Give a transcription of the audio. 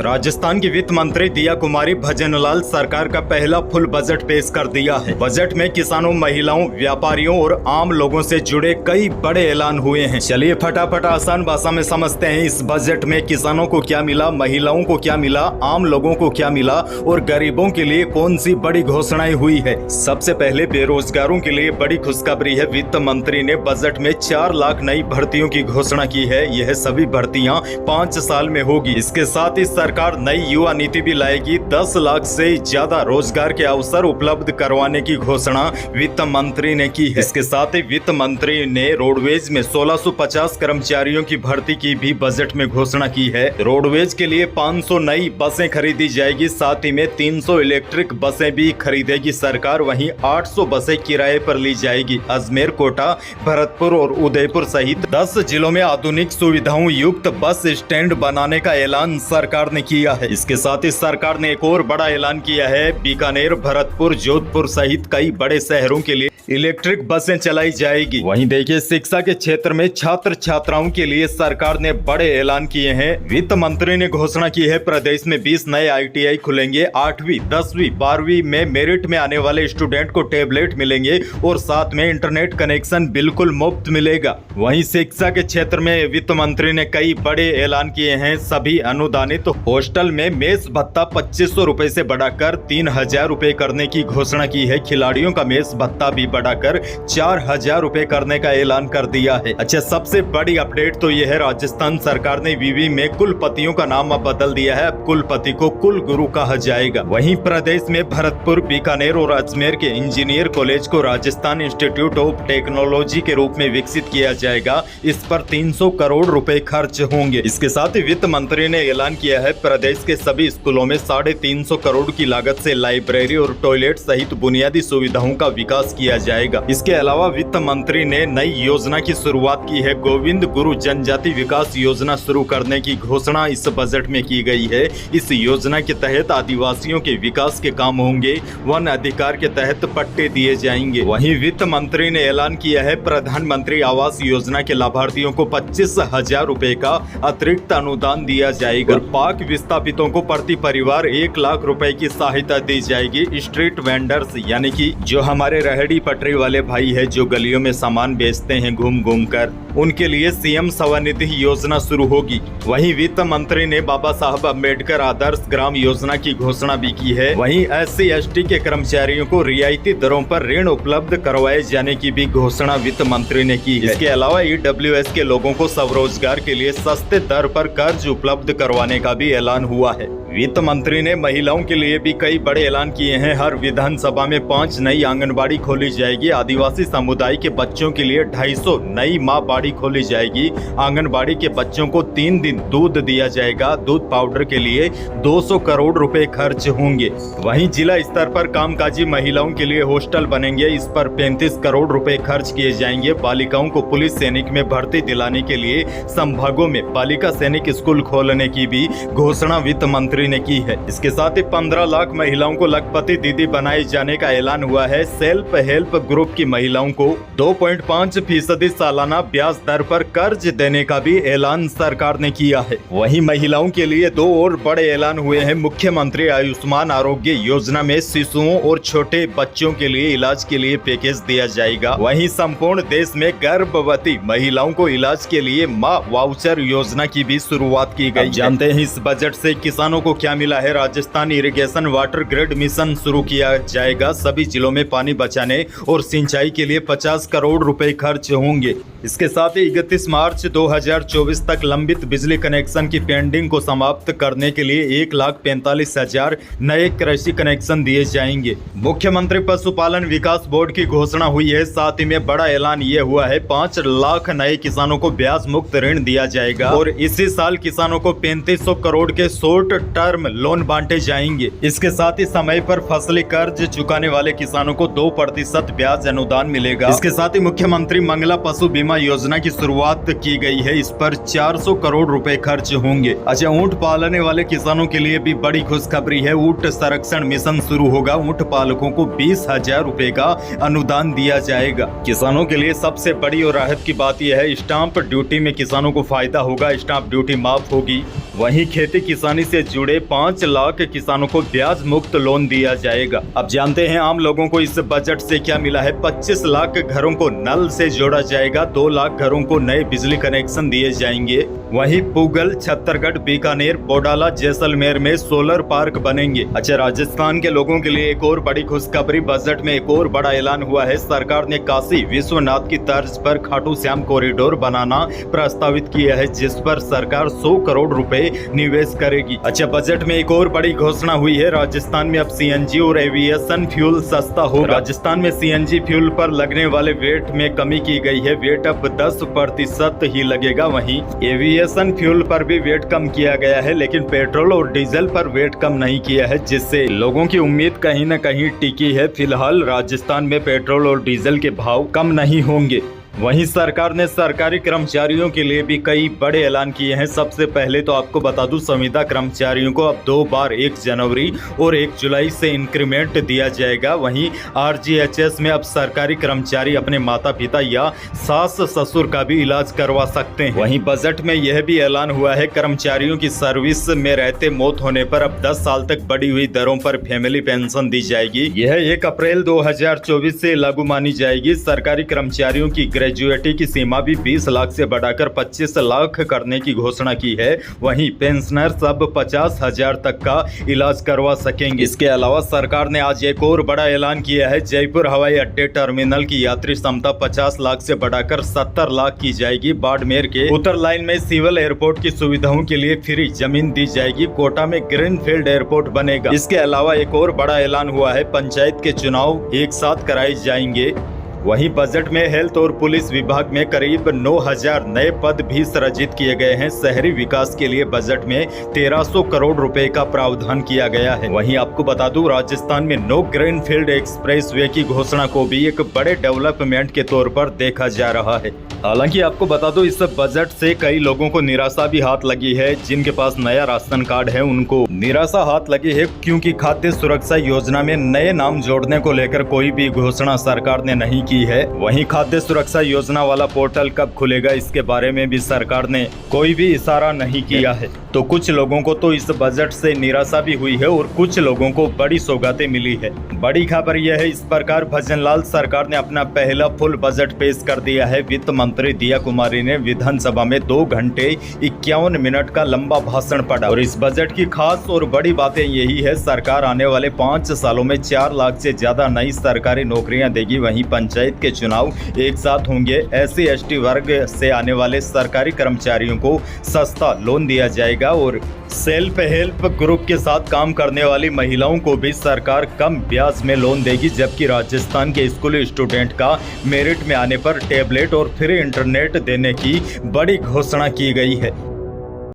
राजस्थान की वित्त मंत्री दिया कुमारी भजनलाल सरकार का पहला फुल बजट पेश कर दिया है। बजट में किसानों, महिलाओं, व्यापारियों और आम लोगों से जुड़े कई बड़े ऐलान हुए हैं। चलिए फटाफट आसान भाषा में समझते हैं इस बजट में किसानों को क्या मिला, महिलाओं को क्या मिला, आम लोगों को क्या मिला और गरीबों के लिए कौन सी बड़ी घोषणाएं हुई है। सबसे पहले बेरोजगारों के लिए बड़ी खुशखबरी है। वित्त मंत्री ने बजट में 4 लाख नई भर्तियों की घोषणा की है। यह सभी भर्तियां 5 साल में होगी। इसके साथ ही सरकार नई युवा नीति भी लाएगी। 10 लाख से ज्यादा रोजगार के अवसर उपलब्ध करवाने की घोषणा वित्त मंत्री ने की है। इसके साथ ही वित्त मंत्री ने रोडवेज में 1650 कर्मचारियों की भर्ती की भी बजट में घोषणा की है। रोडवेज के लिए 500 नई बसें खरीदी जाएगी। साथ ही में 300 इलेक्ट्रिक बसें भी खरीदेगी सरकार। वहीं 800 बसें किराए पर ली जाएगी। अजमेर, कोटा, भरतपुर और उदयपुर सहित 10 जिलों में आधुनिक सुविधाओं युक्त बस स्टैंड बनाने का ऐलान सरकार ने किया है। इसके साथ ही सरकार ने एक और बड़ा ऐलान किया है। बीकानेर, भरतपुर, जोधपुर सहित कई बड़े शहरों के लिए इलेक्ट्रिक बसें चलाई जाएगी। वहीं देखिए, शिक्षा के क्षेत्र में छात्र छात्राओं के लिए सरकार ने बड़े ऐलान किए हैं। वित्त मंत्री ने घोषणा की है प्रदेश में 20 नए ITI खुलेंगे। 8वीं, 10वीं, 12वीं में मेरिट में आने वाले स्टूडेंट को टैबलेट मिलेंगे और साथ में इंटरनेट कनेक्शन बिल्कुल मुफ्त मिलेगा। वहीं शिक्षा के क्षेत्र में वित्त मंत्री ने कई बड़े ऐलान किए हैं। सभी अनुदानित हॉस्टल में मेस भत्ता 2500 रुपए से बढ़ाकर 3000 रुपए करने की घोषणा की है। खिलाड़ियों का मेस भत्ता भी बढ़ाकर 4000 रुपए करने का ऐलान कर दिया है। अच्छा, सबसे बड़ी अपडेट तो यह है, राजस्थान सरकार ने विवि में कुलपतियों का नाम अब बदल दिया है। अब कुलपति को कुल गुरु कहा जाएगा। वहीं प्रदेश में भरतपुर, बीकानेर और अजमेर के इंजीनियर कॉलेज को राजस्थान इंस्टीट्यूट ऑफ टेक्नोलॉजी के रूप में विकसित किया जाएगा। इस पर 300 करोड़ रुपए खर्च होंगे। इसके साथ ही वित्त मंत्री ने ऐलान किया है प्रदेश के सभी स्कूलों में 350 करोड़ की लागत से लाइब्रेरी और टॉयलेट सहित बुनियादी सुविधाओं का विकास किया जाएगा। इसके अलावा वित्त मंत्री ने नई योजना की शुरुआत की है। गोविंद गुरु जनजाति विकास योजना शुरू करने की घोषणा इस बजट में की गई है। इस योजना के तहत आदिवासियों के विकास के काम होंगे। वन अधिकार के तहत पट्टे दिए जाएंगे। वहीं वित्त मंत्री ने ऐलान किया है प्रधानमंत्री आवास योजना के लाभार्थियों को 25,000 रुपए का अतिरिक्त अनुदान दिया जाएगा। और पाक विस्थापितों को प्रति परिवार 1 लाख रुपए की सहायता दी जाएगी। स्ट्रीट वेंडर्स यानी कि जो हमारे रेहड़ी पटरी वाले भाई है, जो गलियों में सामान बेचते हैं घूम घूम कर, उनके लिए CM स्वनिधि योजना शुरू होगी। वहीं वित्त मंत्री ने बाबा साहब अम्बेडकर आदर्श ग्राम योजना की घोषणा भी की है। वहीं SC ST के कर्मचारियों को रियायती दरों पर ऋण उपलब्ध करवाए जाने की भी घोषणा वित्त मंत्री ने की है। इसके अलावा EWS के लोगों को स्वरोजगार के लिए सस्ते दर पर कर्ज उपलब्ध करवाने का भी ऐलान हुआ है। वित्त मंत्री ने महिलाओं के लिए भी कई बड़े ऐलान किए हैं। हर विधानसभा में 5 नई आंगनबाड़ी खोली जाएगी। आदिवासी समुदाय के बच्चों के लिए 250 नई माँ बाड़ी खोली जाएगी। आंगनबाड़ी के बच्चों को 3 दिन दूध दिया जाएगा। दूध पाउडर के लिए 200 करोड़ रुपए खर्च होंगे। वहीं जिला स्तर पर कामकाजी महिलाओं के लिए हॉस्टल बनेंगे। इस पर 35 करोड़ रुपए खर्च किए जाएंगे। बालिकाओं को पुलिस सैनिक में भर्ती दिलाने के लिए संभागों में बालिका सैनिक स्कूल खोलने की भी घोषणा वित्त मंत्री ने की है। इसके साथ ही 15 लाख महिलाओं को लखपति दीदी बनाए जाने का ऐलान हुआ है। सेल्फ हेल्प ग्रुप की महिलाओं को 2.5% सालाना ब्याज दर पर कर्ज देने का भी ऐलान सरकार ने किया है। वहीं महिलाओं के लिए 2 और बड़े ऐलान हुए हैं। मुख्यमंत्री आयुष्मान आरोग्य योजना में शिशुओं और छोटे बच्चों के लिए इलाज के लिए पैकेज दिया जाएगा। वहीं संपूर्ण देश में गर्भवती महिलाओं को इलाज के लिए माँ वाउचर योजना की भी शुरुआत की गई। जानते हैं इस बजट से किसानों को क्या मिला है। Rajasthan irrigation water grid mission शुरू किया जाएगा। सभी जिलों में पानी बचाने और सिंचाई के लिए 50 करोड़ रुपए खर्च होंगे। इसके साथ ही 31 मार्च 2024 तक लंबित बिजली कनेक्शन की पेंडिंग को समाप्त करने के लिए 1,45,000 नए कृषि कनेक्शन दिए जाएंगे। मुख्यमंत्री पशुपालन विकास बोर्ड की घोषणा हुई है। साथ ही में बड़ा ऐलान ये हुआ है 5 लाख नए किसानों को ब्याज मुक्त ऋण दिया जाएगा और इसी साल किसानों को 3500 करोड़ के शॉर्ट टर्म लोन बांटे जाएंगे। इसके साथ ही समय पर फसली कर्ज चुकाने वाले किसानों को 2% ब्याज अनुदान मिलेगा। इसके साथ ही मुख्यमंत्री मंगला पशु बीमा योजना की शुरुआत की गई है। इस पर 400 करोड़ रुपए खर्च होंगे। अच्छा, ऊंट पालने वाले किसानों के लिए भी बड़ी खुशखबरी है। ऊंट संरक्षण मिशन शुरू होगा। ऊंट पालकों को 20,000 रुपए का अनुदान दिया जाएगा। किसानों के लिए सबसे बड़ी और राहत की बात यह है, स्टाम्प ड्यूटी में किसानों को फायदा होगा। स्टाम्प ड्यूटी माफ होगी। वहीं खेती किसानी से जुड़े 5 लाख किसानों को ब्याज मुक्त लोन दिया जाएगा। अब जानते हैं आम लोगों को इस बजट से क्या मिला है। 25 लाख घरों को नल से जोड़ा जाएगा, 2 लाख घरों को नए बिजली कनेक्शन दिए जाएंगे। वहीं पूगल, छत्तरगढ़, बीकानेर, बोडाला, जैसलमेर में सोलर पार्क बनेंगे। अच्छा, राजस्थान के लोगों के लिए एक और बड़ी खुशखबरी, बजट में एक और बड़ा ऐलान हुआ है। सरकार ने काशी विश्वनाथ की तर्ज पर खाटू श्याम कॉरिडोर बनाना प्रस्तावित किया है, जिस पर सरकार 100 करोड़ रुपए निवेश करेगी। अच्छा, बजट में एक और बड़ी घोषणा हुई है। राजस्थान में अब सीएनजी और एविएशन फ्यूल सस्ता होगा। राजस्थान में सीएनजी फ्यूल पर लगने वाले वेट में कमी की गई है। वेट अब 10% ही लगेगा। वहीं एविएशन फ्यूल पर भी वेट कम किया गया है, लेकिन पेट्रोल और डीजल पर वेट कम नहीं किया है, जिससे लोगों की उम्मीद कहीं न कहीं टिकी है। फिलहाल राजस्थान में पेट्रोल और डीजल के भाव कम नहीं होंगे। वहीं सरकार ने सरकारी कर्मचारियों के लिए भी कई बड़े ऐलान किए हैं। सबसे पहले तो आपको बता दूं, संविदा कर्मचारियों को अब 2 बार 1 जनवरी और 1 जुलाई से इंक्रीमेंट दिया जाएगा। वहीं आरजीएचएस में अब सरकारी कर्मचारी अपने माता पिता या सास ससुर का भी इलाज करवा सकते हैं। वहीं बजट में यह भी ऐलान हुआ है, कर्मचारियों की सर्विस में रहते मौत होने पर अब 10 साल तक बढ़ी हुई दरों पर फैमिली पेंशन दी जाएगी। यह 1 अप्रैल 2024 से लागू मानी जाएगी। सरकारी कर्मचारियों की ग्रेजुएटी की सीमा भी 20 लाख से बढ़ाकर 25 लाख करने की घोषणा की है। वहीं पेंशनर्स अब 50,000 तक का इलाज करवा सकेंगे। इसके अलावा सरकार ने आज एक और बड़ा ऐलान किया है। जयपुर हवाई अड्डे टर्मिनल की यात्री क्षमता 50 लाख से बढ़ाकर 70 लाख की जाएगी। बाड़मेर के उत्तर लाइन में सिविल एयरपोर्ट की सुविधाओं के लिए फ्री जमीन दी जाएगी। कोटा में ग्रीनफील्ड एयरपोर्ट बनेगा। इसके अलावा एक और बड़ा ऐलान हुआ है, पंचायत के चुनाव एक साथ कराए जाएंगे। वहीं बजट में हेल्थ और पुलिस विभाग में करीब 9,000 नए पद भी सृजित किए गए हैं। शहरी विकास के लिए बजट में 1300 करोड़ रुपए का प्रावधान किया गया है। वहीं आपको बता दूं, राजस्थान में नो ग्रीनफील्ड एक्सप्रेसवे की घोषणा को भी एक बड़े डेवलपमेंट के तौर पर देखा जा रहा है। हालांकि आपको बता दो, इस बजट से कई लोगों को निराशा भी हाथ लगी है। जिनके पास नया राशन कार्ड है उनको निराशा हाथ लगी है, क्योंकि खाद्य सुरक्षा योजना में नए नाम जोड़ने को लेकर कोई भी घोषणा सरकार ने नहीं की है। वहीं खाद्य सुरक्षा योजना वाला पोर्टल कब खुलेगा, इसके बारे में भी सरकार ने कोई भी इशारा नहीं किया है। तो कुछ लोगों को तो इस बजट से निराशा भी हुई है और कुछ लोगों को बड़ी सौगातें मिली है। बड़ी खबर यह है, इस प्रकार भजनलाल सरकार ने अपना पहला फुल बजट पेश कर दिया है। वित्त मंत्री दिया कुमारी ने विधानसभा में 2 घंटे 51 मिनट का लंबा भाषण पढ़ा। और इस बजट की खास और बड़ी बातें यही है, सरकार आने वाले 5 सालों में 4 लाख से ज्यादा नई सरकारी नौकरियां देगी। वहीं पंचायत के चुनाव एक साथ होंगे। SC ST वर्ग से आने वाले सरकारी कर्मचारियों को सस्ता लोन दिया जाएगा और सेल्फ हेल्प ग्रुप के साथ काम करने वाली महिलाओं को भी सरकार कम ब्याज में लोन देगी। जबकि राजस्थान के स्कूली स्टूडेंट का मेरिट में आने पर टैबलेट और फ्री इंटरनेट देने की बड़ी घोषणा की गई है।